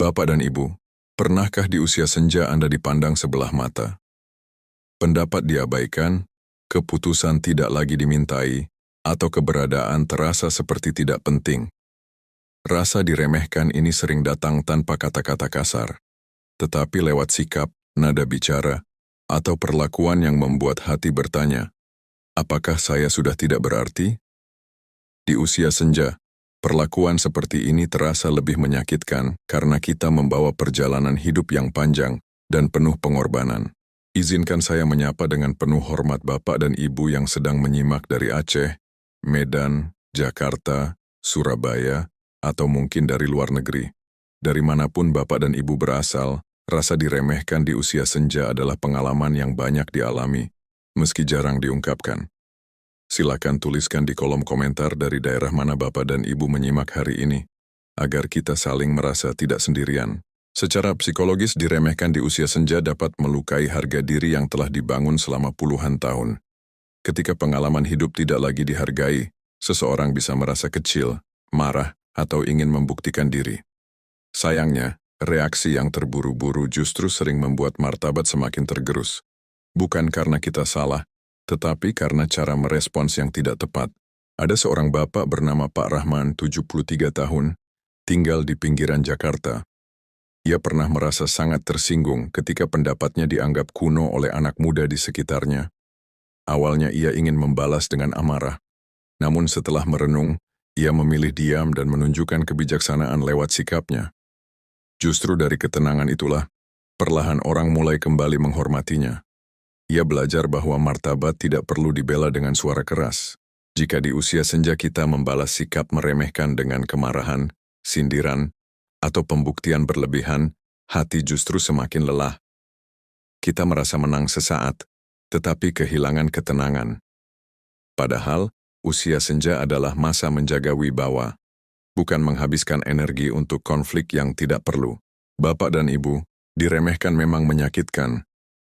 Bapak dan Ibu, pernahkah di usia senja Anda dipandang sebelah mata? Pendapat diabaikan, keputusan tidak lagi dimintai, atau keberadaan terasa seperti tidak penting. Rasa diremehkan ini sering datang tanpa kata-kata kasar, tetapi lewat sikap, nada bicara, atau perlakuan yang membuat hati bertanya, apakah saya sudah tidak berarti? Di usia senja, perlakuan seperti ini terasa lebih menyakitkan karena kita membawa perjalanan hidup yang panjang dan penuh pengorbanan. Izinkan saya menyapa dengan penuh hormat Bapak dan Ibu yang sedang menyimak dari Aceh, Medan, Jakarta, Surabaya, atau mungkin dari luar negeri. Dari manapun Bapak dan Ibu berasal, rasa diremehkan di usia senja adalah pengalaman yang banyak dialami, meski jarang diungkapkan. Silakan tuliskan di kolom komentar dari daerah mana Bapak dan Ibu menyimak hari ini, agar kita saling merasa tidak sendirian. Secara psikologis, diremehkan di usia senja dapat melukai harga diri yang telah dibangun selama puluhan tahun. Ketika pengalaman hidup tidak lagi dihargai, seseorang bisa merasa kecil, marah, atau ingin membuktikan diri. Sayangnya, reaksi yang terburu-buru justru sering membuat martabat semakin tergerus. Bukan karena kita salah, tetapi karena cara merespons yang tidak tepat. Ada seorang bapak bernama Pak Rahman, 73 tahun, tinggal di pinggiran Jakarta. Ia pernah merasa sangat tersinggung ketika pendapatnya dianggap kuno oleh anak muda di sekitarnya. Awalnya ia ingin membalas dengan amarah. Namun setelah merenung, ia memilih diam dan menunjukkan kebijaksanaan lewat sikapnya. Justru dari ketenangan itulah, perlahan orang mulai kembali menghormatinya. Ia belajar bahwa martabat tidak perlu dibela dengan suara keras. Jika di usia senja kita membalas sikap meremehkan dengan kemarahan, sindiran, atau pembuktian berlebihan, hati justru semakin lelah. Kita merasa menang sesaat, tetapi kehilangan ketenangan. Padahal, usia senja adalah masa menjaga wibawa, bukan menghabiskan energi untuk konflik yang tidak perlu. Bapak dan Ibu, diremehkan memang menyakitkan,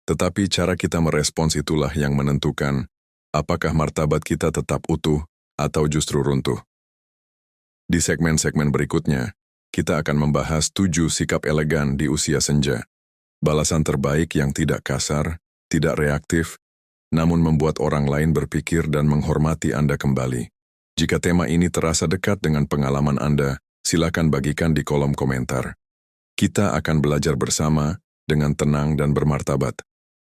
tetapi cara kita merespons itulah yang menentukan apakah martabat kita tetap utuh atau justru runtuh. Di segmen-segmen berikutnya, kita akan membahas 7 sikap elegan di usia senja. Balasan terbaik yang tidak kasar, tidak reaktif, namun membuat orang lain berpikir dan menghormati Anda kembali. Jika tema ini terasa dekat dengan pengalaman Anda, silakan bagikan di kolom komentar. Kita akan belajar bersama dengan tenang dan bermartabat.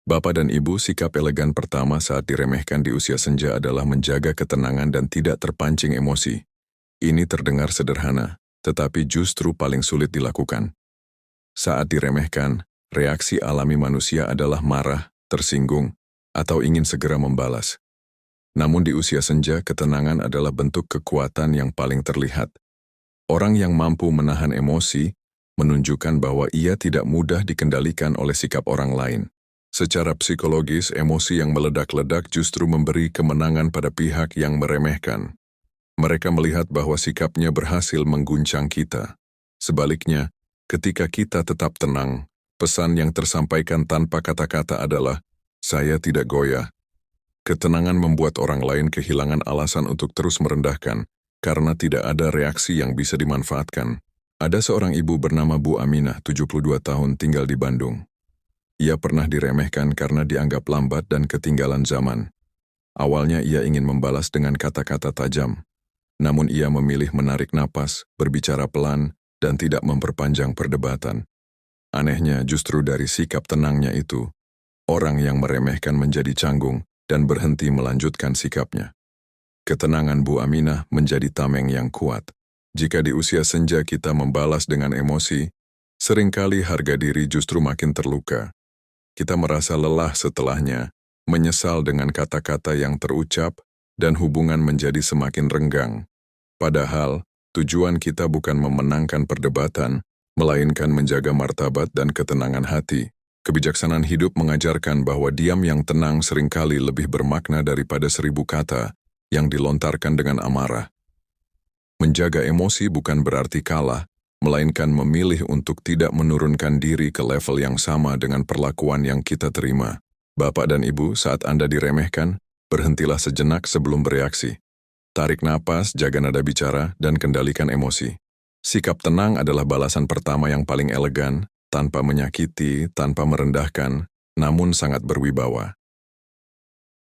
Bapak dan Ibu, sikap elegan pertama saat diremehkan di usia senja adalah menjaga ketenangan dan tidak terpancing emosi. Ini terdengar sederhana, tetapi justru paling sulit dilakukan. Saat diremehkan, reaksi alami manusia adalah marah, tersinggung, atau ingin segera membalas. Namun di usia senja, ketenangan adalah bentuk kekuatan yang paling terlihat. Orang yang mampu menahan emosi, menunjukkan bahwa ia tidak mudah dikendalikan oleh sikap orang lain. Secara psikologis, emosi yang meledak-ledak justru memberi kemenangan pada pihak yang meremehkan. Mereka melihat bahwa sikapnya berhasil mengguncang kita. Sebaliknya, ketika kita tetap tenang, pesan yang tersampaikan tanpa kata-kata adalah, saya tidak goyah. Ketenangan membuat orang lain kehilangan alasan untuk terus merendahkan, karena tidak ada reaksi yang bisa dimanfaatkan. Ada seorang ibu bernama Bu Aminah, 72 tahun, tinggal di Bandung. Ia pernah diremehkan karena dianggap lambat dan ketinggalan zaman. Awalnya ia ingin membalas dengan kata-kata tajam. Namun ia memilih menarik napas, berbicara pelan, dan tidak memperpanjang perdebatan. Anehnya, justru dari sikap tenangnya itu, orang yang meremehkan menjadi canggung dan berhenti melanjutkan sikapnya. Ketenangan Bu Aminah menjadi tameng yang kuat. Jika di usia senja kita membalas dengan emosi, seringkali harga diri justru makin terluka. Kita merasa lelah setelahnya, menyesal dengan kata-kata yang terucap, dan hubungan menjadi semakin renggang. Padahal, tujuan kita bukan memenangkan perdebatan, melainkan menjaga martabat dan ketenangan hati. Kebijaksanaan hidup mengajarkan bahwa diam yang tenang seringkali lebih bermakna daripada 1000 kata yang dilontarkan dengan amarah. Menjaga emosi bukan berarti kalah, melainkan memilih untuk tidak menurunkan diri ke level yang sama dengan perlakuan yang kita terima. Bapak dan Ibu, saat Anda diremehkan, berhentilah sejenak sebelum bereaksi. Tarik napas, jaga nada bicara, dan kendalikan emosi. Sikap tenang adalah balasan pertama yang paling elegan, tanpa menyakiti, tanpa merendahkan, namun sangat berwibawa.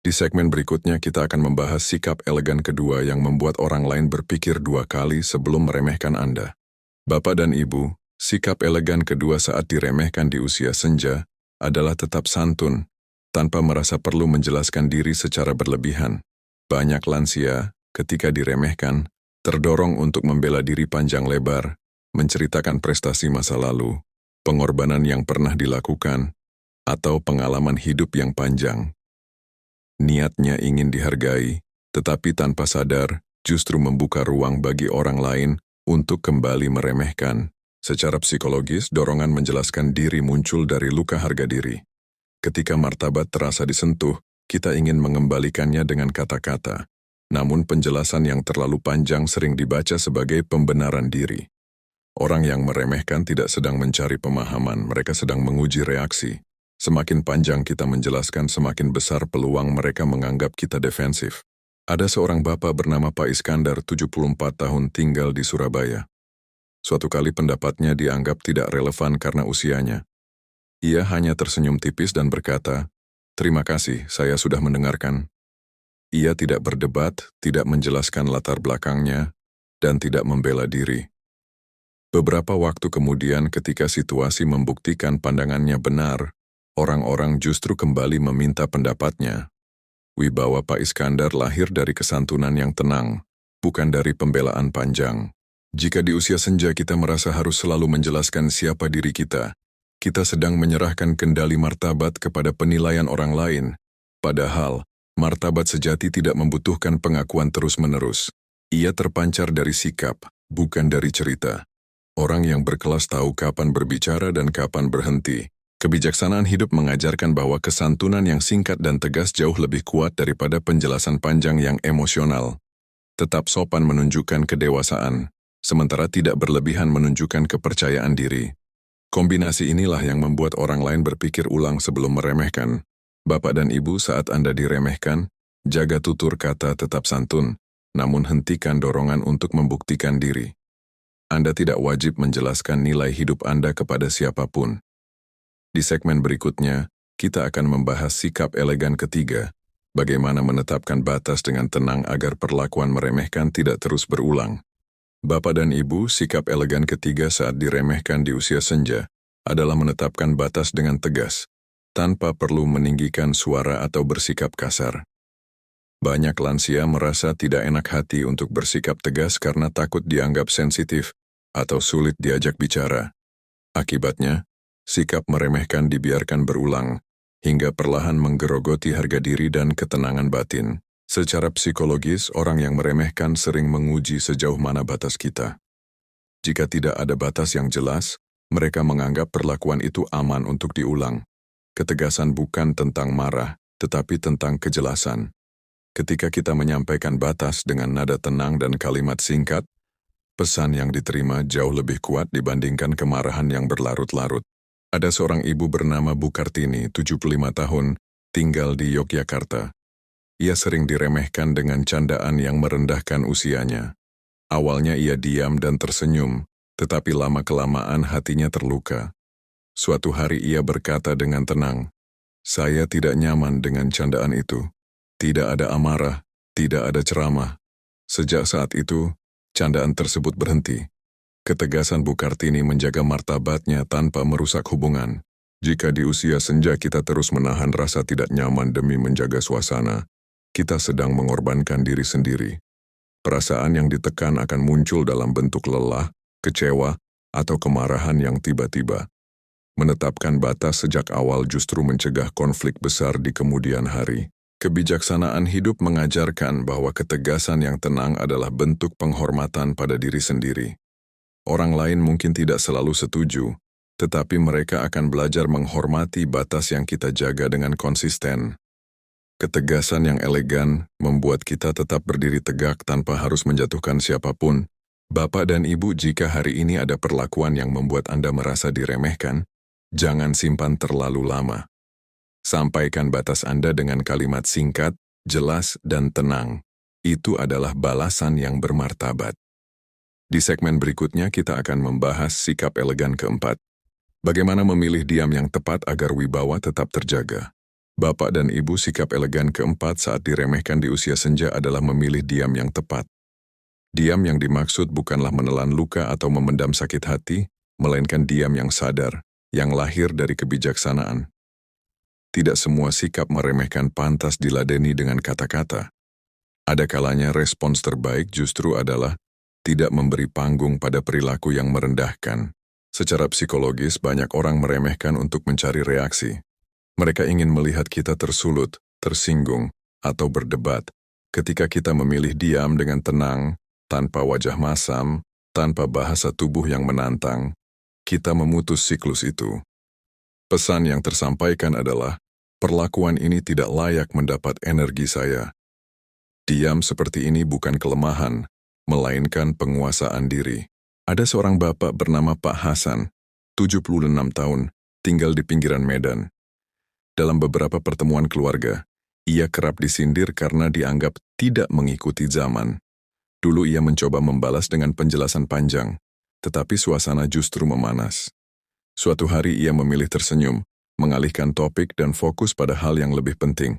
Di segmen berikutnya kita akan membahas sikap elegan kedua yang membuat orang lain berpikir dua kali sebelum meremehkan Anda. Bapak dan Ibu, sikap elegan kedua saat diremehkan di usia senja adalah tetap santun, tanpa merasa perlu menjelaskan diri secara berlebihan. Banyak lansia, ketika diremehkan, terdorong untuk membela diri panjang lebar, menceritakan prestasi masa lalu, pengorbanan yang pernah dilakukan, atau pengalaman hidup yang panjang. Niatnya ingin dihargai, tetapi tanpa sadar, justru membuka ruang bagi orang lain untuk kembali meremehkan. Secara psikologis, dorongan menjelaskan diri muncul dari luka harga diri. Ketika martabat terasa disentuh, kita ingin mengembalikannya dengan kata-kata. Namun penjelasan yang terlalu panjang sering dibaca sebagai pembenaran diri. Orang yang meremehkan tidak sedang mencari pemahaman, mereka sedang menguji reaksi. Semakin panjang kita menjelaskan, semakin besar peluang mereka menganggap kita defensif. Ada seorang bapak bernama Pak Iskandar, 74 tahun, tinggal di Surabaya. Suatu kali pendapatnya dianggap tidak relevan karena usianya. Ia hanya tersenyum tipis dan berkata, "Terima kasih, saya sudah mendengarkan." Ia tidak berdebat, tidak menjelaskan latar belakangnya, dan tidak membela diri. Beberapa waktu kemudian ketika situasi membuktikan pandangannya benar, orang-orang justru kembali meminta pendapatnya. Wibawa Pak Iskandar lahir dari kesantunan yang tenang, bukan dari pembelaan panjang. Jika di usia senja kita merasa harus selalu menjelaskan siapa diri kita sedang menyerahkan kendali martabat kepada penilaian orang lain. Padahal, martabat sejati tidak membutuhkan pengakuan terus-menerus. Ia terpancar dari sikap, bukan dari cerita. Orang yang berkelas tahu kapan berbicara dan kapan berhenti. Kebijaksanaan hidup mengajarkan bahwa kesantunan yang singkat dan tegas jauh lebih kuat daripada penjelasan panjang yang emosional. Tetap sopan menunjukkan kedewasaan, sementara tidak berlebihan menunjukkan kepercayaan diri. Kombinasi inilah yang membuat orang lain berpikir ulang sebelum meremehkan. Bapak dan Ibu, saat Anda diremehkan, jaga tutur kata, tetap santun, namun hentikan dorongan untuk membuktikan diri. Anda tidak wajib menjelaskan nilai hidup Anda kepada siapapun. Di segmen berikutnya, kita akan membahas sikap elegan ketiga, bagaimana menetapkan batas dengan tenang agar perlakuan meremehkan tidak terus berulang. Bapak dan Ibu, sikap elegan ketiga saat diremehkan di usia senja adalah menetapkan batas dengan tegas, tanpa perlu meninggikan suara atau bersikap kasar. Banyak lansia merasa tidak enak hati untuk bersikap tegas karena takut dianggap sensitif atau sulit diajak bicara. Akibatnya, sikap meremehkan dibiarkan berulang, hingga perlahan menggerogoti harga diri dan ketenangan batin. Secara psikologis, orang yang meremehkan sering menguji sejauh mana batas kita. Jika tidak ada batas yang jelas, mereka menganggap perlakuan itu aman untuk diulang. Ketegasan bukan tentang marah, tetapi tentang kejelasan. Ketika kita menyampaikan batas dengan nada tenang dan kalimat singkat, pesan yang diterima jauh lebih kuat dibandingkan kemarahan yang berlarut-larut. Ada seorang ibu bernama Bu Kartini, 75 tahun, tinggal di Yogyakarta. Ia sering diremehkan dengan candaan yang merendahkan usianya. Awalnya ia diam dan tersenyum, tetapi lama-kelamaan hatinya terluka. Suatu hari ia berkata dengan tenang, "Saya tidak nyaman dengan candaan itu. Tidak ada amarah, tidak ada ceramah." Sejak saat itu, candaan tersebut berhenti. Ketegasan Bu Kartini menjaga martabatnya tanpa merusak hubungan. Jika di usia senja kita terus menahan rasa tidak nyaman demi menjaga suasana, kita sedang mengorbankan diri sendiri. Perasaan yang ditekan akan muncul dalam bentuk lelah, kecewa, atau kemarahan yang tiba-tiba. Menetapkan batas sejak awal justru mencegah konflik besar di kemudian hari. Kebijaksanaan hidup mengajarkan bahwa ketegasan yang tenang adalah bentuk penghormatan pada diri sendiri. Orang lain mungkin tidak selalu setuju, tetapi mereka akan belajar menghormati batas yang kita jaga dengan konsisten. Ketegasan yang elegan membuat kita tetap berdiri tegak tanpa harus menjatuhkan siapapun. Bapak dan Ibu, jika hari ini ada perlakuan yang membuat Anda merasa diremehkan, jangan simpan terlalu lama. Sampaikan batas Anda dengan kalimat singkat, jelas, dan tenang. Itu adalah balasan yang bermartabat. Di segmen berikutnya kita akan membahas sikap elegan keempat. Bagaimana memilih diam yang tepat agar wibawa tetap terjaga. Bapak dan Ibu, sikap elegan keempat saat diremehkan di usia senja adalah memilih diam yang tepat. Diam yang dimaksud bukanlah menelan luka atau memendam sakit hati, melainkan diam yang sadar, yang lahir dari kebijaksanaan. Tidak semua sikap meremehkan pantas diladeni dengan kata-kata. Ada kalanya respons terbaik justru adalah tidak memberi panggung pada perilaku yang merendahkan. Secara psikologis, banyak orang meremehkan untuk mencari reaksi. Mereka ingin melihat kita tersulut, tersinggung, atau berdebat. Ketika kita memilih diam dengan tenang, tanpa wajah masam, tanpa bahasa tubuh yang menantang, kita memutus siklus itu. Pesan yang tersampaikan adalah, perlakuan ini tidak layak mendapat energi saya. Diam seperti ini bukan kelemahan, melainkan penguasaan diri. Ada seorang bapak bernama Pak Hasan, 76 tahun, tinggal di pinggiran Medan. Dalam beberapa pertemuan keluarga, ia kerap disindir karena dianggap tidak mengikuti zaman. Dulu ia mencoba membalas dengan penjelasan panjang, tetapi suasana justru memanas. Suatu hari ia memilih tersenyum, mengalihkan topik dan fokus pada hal yang lebih penting.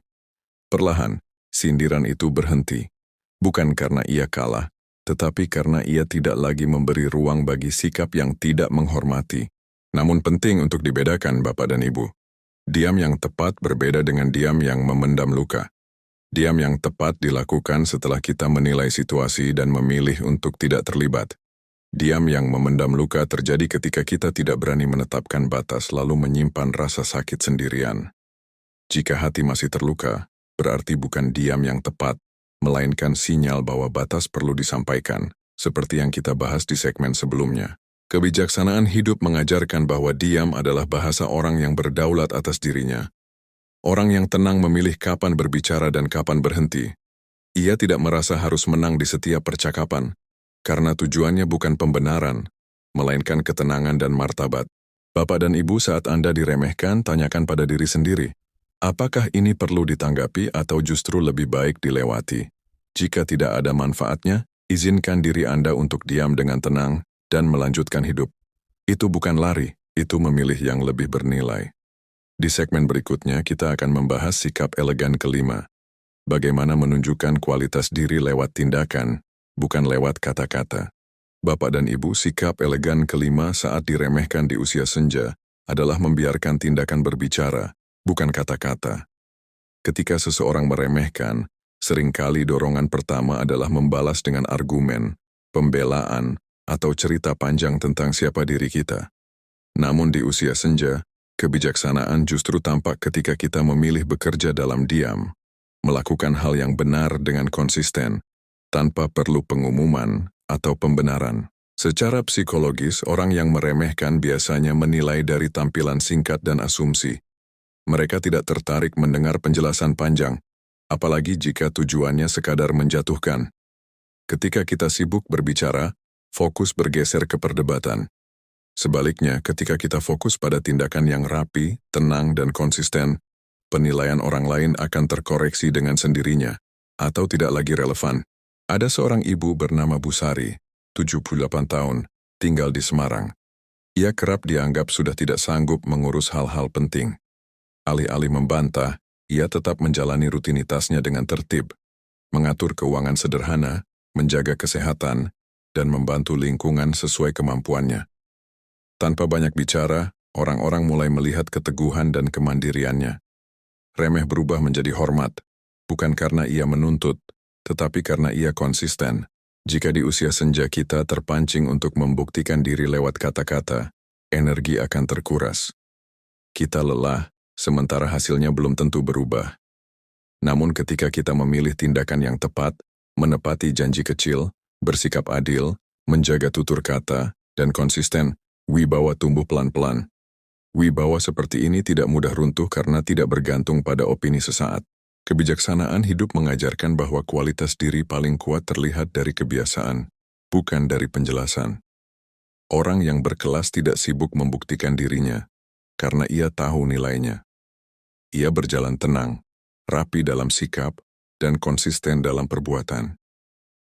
Perlahan, sindiran itu berhenti. Bukan karena ia kalah, tetapi karena ia tidak lagi memberi ruang bagi sikap yang tidak menghormati. Namun penting untuk dibedakan, Bapak dan Ibu. Diam yang tepat berbeda dengan diam yang memendam luka. Diam yang tepat dilakukan setelah kita menilai situasi dan memilih untuk tidak terlibat. Diam yang memendam luka terjadi ketika kita tidak berani menetapkan batas lalu menyimpan rasa sakit sendirian. Jika hati masih terluka, berarti bukan diam yang tepat, melainkan sinyal bahwa batas perlu disampaikan, seperti yang kita bahas di segmen sebelumnya. Kebijaksanaan hidup mengajarkan bahwa diam adalah bahasa orang yang berdaulat atas dirinya. Orang yang tenang memilih kapan berbicara dan kapan berhenti. Ia tidak merasa harus menang di setiap percakapan, karena tujuannya bukan pembenaran, melainkan ketenangan dan martabat. Bapak dan Ibu, saat Anda diremehkan, tanyakan pada diri sendiri, apakah ini perlu ditanggapi atau justru lebih baik dilewati? Jika tidak ada manfaatnya, izinkan diri Anda untuk diam dengan tenang dan melanjutkan hidup. Itu bukan lari, itu memilih yang lebih bernilai. Di segmen berikutnya, kita akan membahas sikap elegan kelima. Bagaimana menunjukkan kualitas diri lewat tindakan, bukan lewat kata-kata. Bapak dan Ibu, sikap elegan kelima saat diremehkan di usia senja adalah membiarkan tindakan berbicara, bukan kata-kata. Ketika seseorang meremehkan, seringkali dorongan pertama adalah membalas dengan argumen, pembelaan, atau cerita panjang tentang siapa diri kita. Namun di usia senja, kebijaksanaan justru tampak ketika kita memilih bekerja dalam diam, melakukan hal yang benar dengan konsisten, tanpa perlu pengumuman atau pembenaran. Secara psikologis, orang yang meremehkan biasanya menilai dari tampilan singkat dan asumsi. Mereka tidak tertarik mendengar penjelasan panjang, apalagi jika tujuannya sekadar menjatuhkan. Ketika kita sibuk berbicara, fokus bergeser ke perdebatan. Sebaliknya, ketika kita fokus pada tindakan yang rapi, tenang, dan konsisten, penilaian orang lain akan terkoreksi dengan sendirinya, atau tidak lagi relevan. Ada seorang ibu bernama Bu Sari, 78 tahun, tinggal di Semarang. Ia kerap dianggap sudah tidak sanggup mengurus hal-hal penting. Alih-alih membantah, ia tetap menjalani rutinitasnya dengan tertib, mengatur keuangan sederhana, menjaga kesehatan, dan membantu lingkungan sesuai kemampuannya. Tanpa banyak bicara, orang-orang mulai melihat keteguhan dan kemandiriannya. Remeh berubah menjadi hormat, bukan karena ia menuntut, tetapi karena ia konsisten. Jika di usia senja kita terpancing untuk membuktikan diri lewat kata-kata, energi akan terkuras. Kita lelah, sementara hasilnya belum tentu berubah. Namun ketika kita memilih tindakan yang tepat, menepati janji kecil, bersikap adil, menjaga tutur kata, dan konsisten, wibawa tumbuh pelan-pelan. Wibawa seperti ini tidak mudah runtuh karena tidak bergantung pada opini sesaat. Kebijaksanaan hidup mengajarkan bahwa kualitas diri paling kuat terlihat dari kebiasaan, bukan dari penjelasan. Orang yang berkelas tidak sibuk membuktikan dirinya, karena ia tahu nilainya. Ia berjalan tenang, rapi dalam sikap, dan konsisten dalam perbuatan.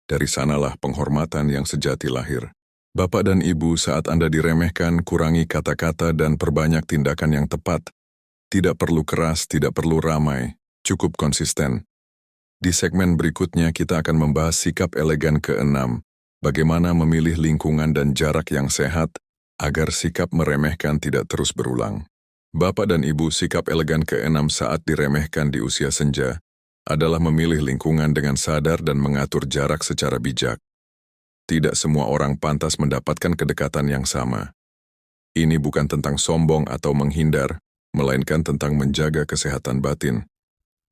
Dari sanalah penghormatan yang sejati lahir. Bapak dan Ibu, saat Anda diremehkan, kurangi kata-kata dan perbanyak tindakan yang tepat. Tidak perlu keras, tidak perlu ramai, cukup konsisten. Di segmen berikutnya kita akan membahas sikap elegan keenam, bagaimana memilih lingkungan dan jarak yang sehat agar sikap meremehkan tidak terus berulang. Bapak dan Ibu, sikap elegan keenam saat diremehkan di usia senja adalah memilih lingkungan dengan sadar dan mengatur jarak secara bijak. Tidak semua orang pantas mendapatkan kedekatan yang sama. Ini bukan tentang sombong atau menghindar, melainkan tentang menjaga kesehatan batin.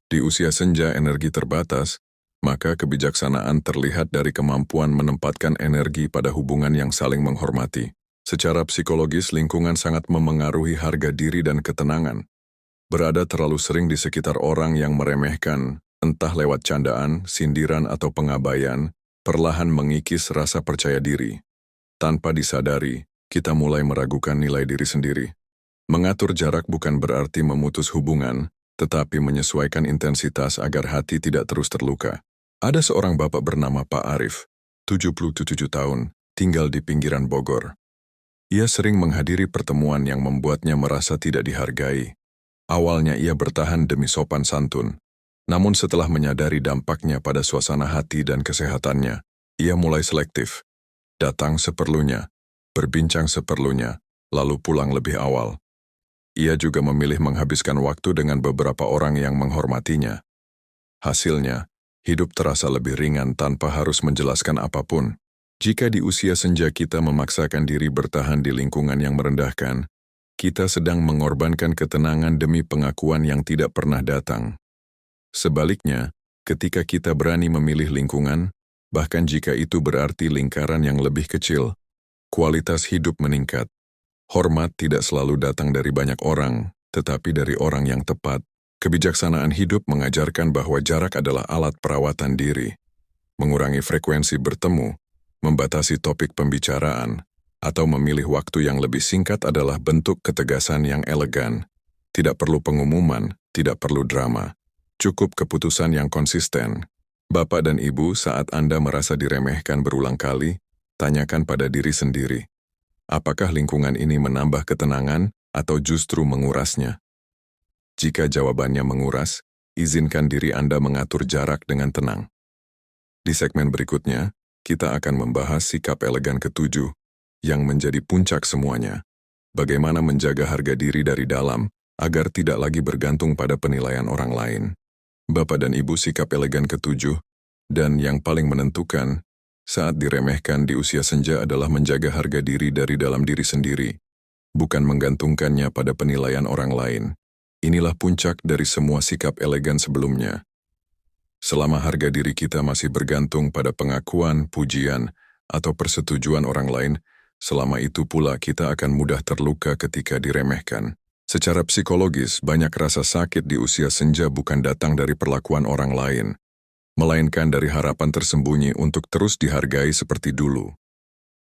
Di usia senja energi terbatas, maka kebijaksanaan terlihat dari kemampuan menempatkan energi pada hubungan yang saling menghormati. Secara psikologis, lingkungan sangat memengaruhi harga diri dan ketenangan. Berada terlalu sering di sekitar orang yang meremehkan, entah lewat candaan, sindiran, atau pengabaian, perlahan mengikis rasa percaya diri. Tanpa disadari, kita mulai meragukan nilai diri sendiri. Mengatur jarak bukan berarti memutus hubungan, tetapi menyesuaikan intensitas agar hati tidak terus terluka. Ada seorang bapak bernama Pak Arif, 77 tahun, tinggal di pinggiran Bogor. Ia sering menghadiri pertemuan yang membuatnya merasa tidak dihargai. Awalnya ia bertahan demi sopan santun. Namun setelah menyadari dampaknya pada suasana hati dan kesehatannya, ia mulai selektif. Datang seperlunya, berbincang seperlunya, lalu pulang lebih awal. Ia juga memilih menghabiskan waktu dengan beberapa orang yang menghormatinya. Hasilnya, hidup terasa lebih ringan tanpa harus menjelaskan apapun. Jika di usia senja kita memaksakan diri bertahan di lingkungan yang merendahkan, kita sedang mengorbankan ketenangan demi pengakuan yang tidak pernah datang. Sebaliknya, ketika kita berani memilih lingkungan, bahkan jika itu berarti lingkaran yang lebih kecil, kualitas hidup meningkat. Hormat tidak selalu datang dari banyak orang, tetapi dari orang yang tepat. Kebijaksanaan hidup mengajarkan bahwa jarak adalah alat perawatan diri. Mengurangi frekuensi bertemu, membatasi topik pembicaraan, atau memilih waktu yang lebih singkat adalah bentuk ketegasan yang elegan. Tidak perlu pengumuman, tidak perlu drama. Cukup keputusan yang konsisten. Bapak dan Ibu, saat Anda merasa diremehkan berulang kali, tanyakan pada diri sendiri. Apakah lingkungan ini menambah ketenangan atau justru mengurasnya? Jika jawabannya menguras, izinkan diri Anda mengatur jarak dengan tenang. Di segmen berikutnya, kita akan membahas sikap elegan ketujuh yang menjadi puncak semuanya. Bagaimana menjaga harga diri dari dalam agar tidak lagi bergantung pada penilaian orang lain. Bapak dan Ibu, sikap elegan ketujuh dan yang paling menentukan saat diremehkan di usia senja adalah menjaga harga diri dari dalam diri sendiri, bukan menggantungkannya pada penilaian orang lain. Inilah puncak dari semua sikap elegan sebelumnya. Selama harga diri kita masih bergantung pada pengakuan, pujian, atau persetujuan orang lain, selama itu pula kita akan mudah terluka ketika diremehkan. Secara psikologis, banyak rasa sakit di usia senja bukan datang dari perlakuan orang lain, melainkan dari harapan tersembunyi untuk terus dihargai seperti dulu.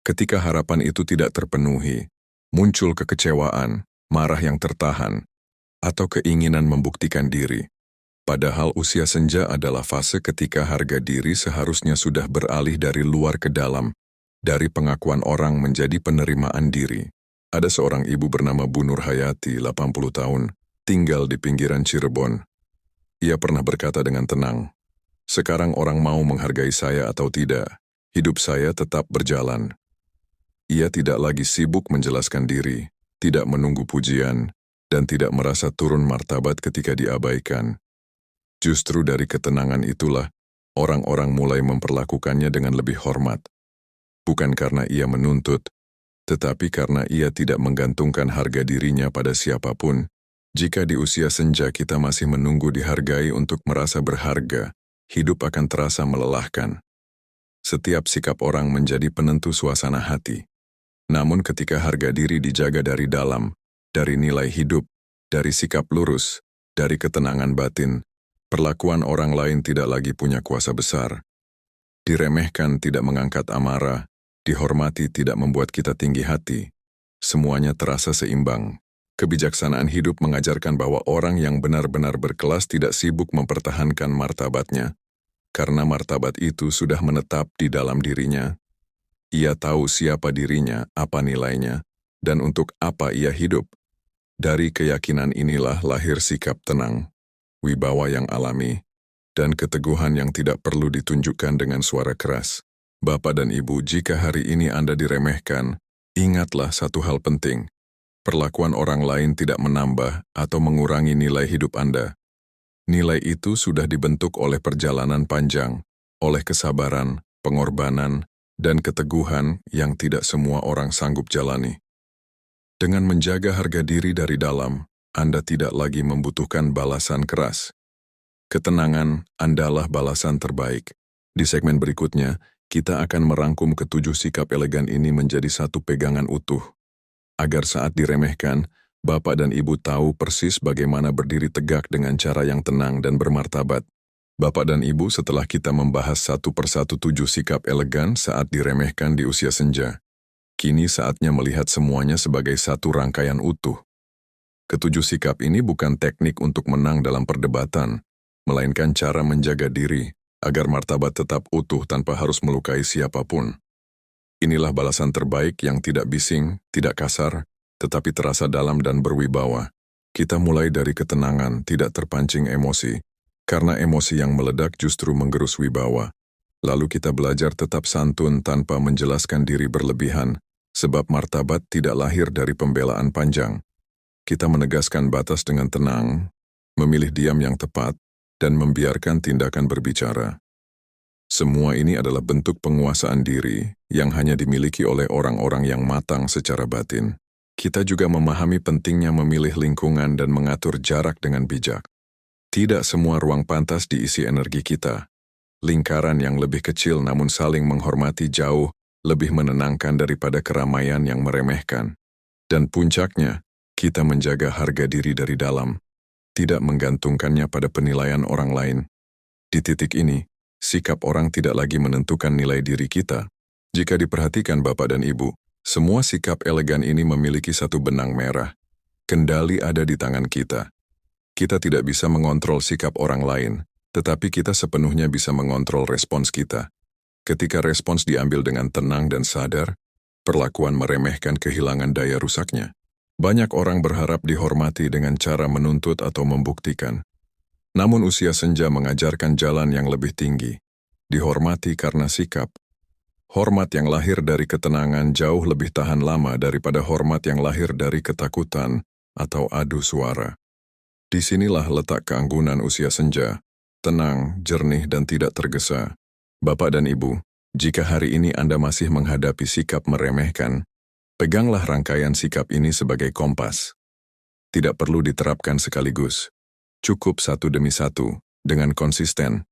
Ketika harapan itu tidak terpenuhi, muncul kekecewaan, marah yang tertahan, atau keinginan membuktikan diri. Padahal usia senja adalah fase ketika harga diri seharusnya sudah beralih dari luar ke dalam, dari pengakuan orang menjadi penerimaan diri. Ada seorang ibu bernama Bu Nur Hayati, 80 tahun, tinggal di pinggiran Cirebon. Ia pernah berkata dengan tenang, "Sekarang orang mau menghargai saya atau tidak, hidup saya tetap berjalan." Ia tidak lagi sibuk menjelaskan diri, tidak menunggu pujian, dan tidak merasa turun martabat ketika diabaikan. Justru dari ketenangan itulah, orang-orang mulai memperlakukannya dengan lebih hormat. Bukan karena ia menuntut, tetapi karena ia tidak menggantungkan harga dirinya pada siapapun. Jika di usia senja kita masih menunggu dihargai untuk merasa berharga, hidup akan terasa melelahkan. Setiap sikap orang menjadi penentu suasana hati. Namun ketika harga diri dijaga dari dalam, dari nilai hidup, dari sikap lurus, dari ketenangan batin, perlakuan orang lain tidak lagi punya kuasa besar. Diremehkan tidak mengangkat amarah, dihormati tidak membuat kita tinggi hati. Semuanya terasa seimbang. Kebijaksanaan hidup mengajarkan bahwa orang yang benar-benar berkelas tidak sibuk mempertahankan martabatnya, karena martabat itu sudah menetap di dalam dirinya. Ia tahu siapa dirinya, apa nilainya, dan untuk apa ia hidup. Dari keyakinan inilah lahir sikap tenang, wibawa yang alami, dan keteguhan yang tidak perlu ditunjukkan dengan suara keras. Bapak dan Ibu, jika hari ini Anda diremehkan, ingatlah satu hal penting. Perlakuan orang lain tidak menambah atau mengurangi nilai hidup Anda. Nilai itu sudah dibentuk oleh perjalanan panjang, oleh kesabaran, pengorbanan, dan keteguhan yang tidak semua orang sanggup jalani. Dengan menjaga harga diri dari dalam, Anda tidak lagi membutuhkan balasan keras. Ketenangan Andalah balasan terbaik. Di segmen berikutnya, kita akan merangkum ketujuh sikap elegan ini menjadi satu pegangan utuh. Agar saat diremehkan, Bapak dan Ibu tahu persis bagaimana berdiri tegak dengan cara yang tenang dan bermartabat. Bapak dan Ibu, setelah kita membahas satu persatu tujuh sikap elegan saat diremehkan di usia senja, kini saatnya melihat semuanya sebagai satu rangkaian utuh. Ketujuh sikap ini bukan teknik untuk menang dalam perdebatan, melainkan cara menjaga diri agar martabat tetap utuh tanpa harus melukai siapapun. Inilah balasan terbaik yang tidak bising, tidak kasar, tetapi terasa dalam dan berwibawa. Kita mulai dari ketenangan, tidak terpancing emosi, karena emosi yang meledak justru menggerus wibawa. Lalu kita belajar tetap santun tanpa menjelaskan diri berlebihan, sebab martabat tidak lahir dari pembelaan panjang. Kita menegaskan batas dengan tenang, memilih diam yang tepat, dan membiarkan tindakan berbicara. Semua ini adalah bentuk penguasaan diri yang hanya dimiliki oleh orang-orang yang matang secara batin. Kita juga memahami pentingnya memilih lingkungan dan mengatur jarak dengan bijak. Tidak semua ruang pantas diisi energi kita. Lingkaran yang lebih kecil namun saling menghormati jauh lebih menenangkan daripada keramaian yang meremehkan. Dan puncaknya, kita menjaga harga diri dari dalam, tidak menggantungkannya pada penilaian orang lain. Di titik ini, sikap orang tidak lagi menentukan nilai diri kita. Jika diperhatikan Bapak dan Ibu, semua sikap elegan ini memiliki satu benang merah. Kendali ada di tangan kita. Kita tidak bisa mengontrol sikap orang lain, tetapi kita sepenuhnya bisa mengontrol respons kita. Ketika respons diambil dengan tenang dan sadar, perlakuan meremehkan kehilangan daya rusaknya. Banyak orang berharap dihormati dengan cara menuntut atau membuktikan. Namun usia senja mengajarkan jalan yang lebih tinggi. Dihormati karena sikap. Hormat yang lahir dari ketenangan jauh lebih tahan lama daripada hormat yang lahir dari ketakutan atau adu suara. Disinilah letak keanggunan usia senja. Tenang, jernih, dan tidak tergesa. Bapak dan Ibu, jika hari ini Anda masih menghadapi sikap meremehkan, peganglah rangkaian sikap ini sebagai kompas. Tidak perlu diterapkan sekaligus. Cukup satu demi satu, dengan konsisten.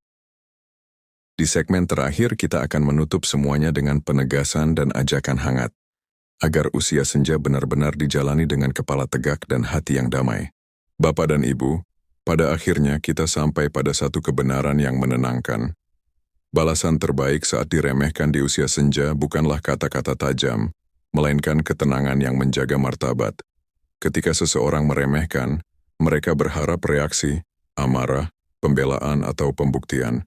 Di segmen terakhir kita akan menutup semuanya dengan penegasan dan ajakan hangat, agar usia senja benar-benar dijalani dengan kepala tegak dan hati yang damai. Bapak dan Ibu, pada akhirnya kita sampai pada satu kebenaran yang menenangkan. Balasan terbaik saat diremehkan di usia senja bukanlah kata-kata tajam, melainkan ketenangan yang menjaga martabat. Ketika seseorang meremehkan, mereka berharap reaksi, amarah, pembelaan, atau pembuktian.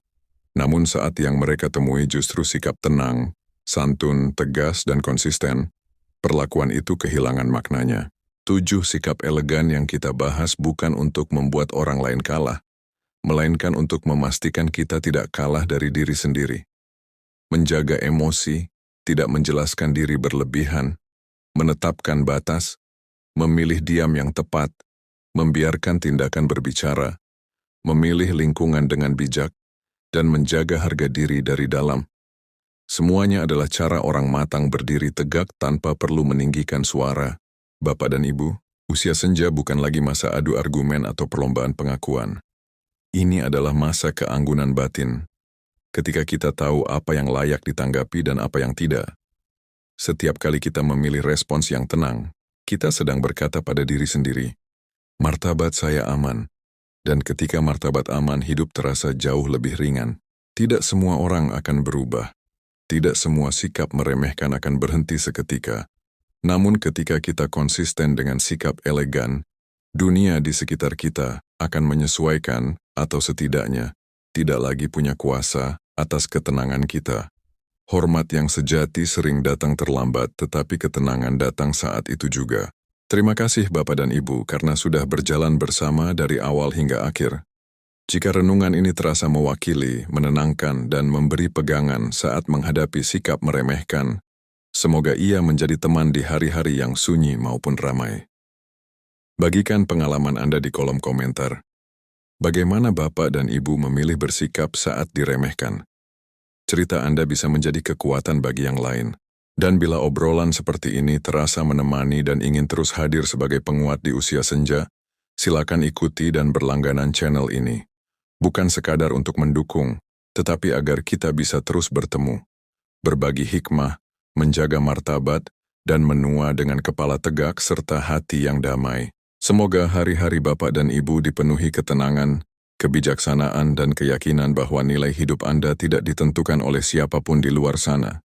Namun saat yang mereka temui justru sikap tenang, santun, tegas, dan konsisten, perlakuan itu kehilangan maknanya. 7 sikap elegan yang kita bahas bukan untuk membuat orang lain kalah, melainkan untuk memastikan kita tidak kalah dari diri sendiri. Menjaga emosi, tidak menjelaskan diri berlebihan, menetapkan batas, memilih diam yang tepat, membiarkan tindakan berbicara, memilih lingkungan dengan bijak, dan menjaga harga diri dari dalam. Semuanya adalah cara orang matang berdiri tegak tanpa perlu meninggikan suara. Bapak dan Ibu, usia senja bukan lagi masa adu argumen atau perlombaan pengakuan. Ini adalah masa keanggunan batin. Ketika kita tahu apa yang layak ditanggapi dan apa yang tidak. Setiap kali kita memilih respons yang tenang, kita sedang berkata pada diri sendiri, martabat saya aman. Dan ketika martabat aman, hidup terasa jauh lebih ringan. Tidak semua orang akan berubah. Tidak semua sikap meremehkan akan berhenti seketika. Namun ketika kita konsisten dengan sikap elegan, dunia di sekitar kita akan menyesuaikan atau setidaknya tidak lagi punya kuasa atas ketenangan kita. Hormat yang sejati sering datang terlambat, tetapi ketenangan datang saat itu juga. Terima kasih Bapak dan Ibu karena sudah berjalan bersama dari awal hingga akhir. Jika renungan ini terasa mewakili, menenangkan, dan memberi pegangan saat menghadapi sikap meremehkan, semoga ia menjadi teman di hari-hari yang sunyi maupun ramai. Bagikan pengalaman Anda di kolom komentar. Bagaimana Bapak dan Ibu memilih bersikap saat diremehkan? Cerita Anda bisa menjadi kekuatan bagi yang lain. Dan bila obrolan seperti ini terasa menemani dan ingin terus hadir sebagai penguat di usia senja, silakan ikuti dan berlangganan channel ini. Bukan sekadar untuk mendukung, tetapi agar kita bisa terus bertemu, berbagi hikmah, menjaga martabat, dan menua dengan kepala tegak serta hati yang damai. Semoga hari-hari Bapak dan Ibu dipenuhi ketenangan, kebijaksanaan, dan keyakinan bahwa nilai hidup Anda tidak ditentukan oleh siapapun di luar sana.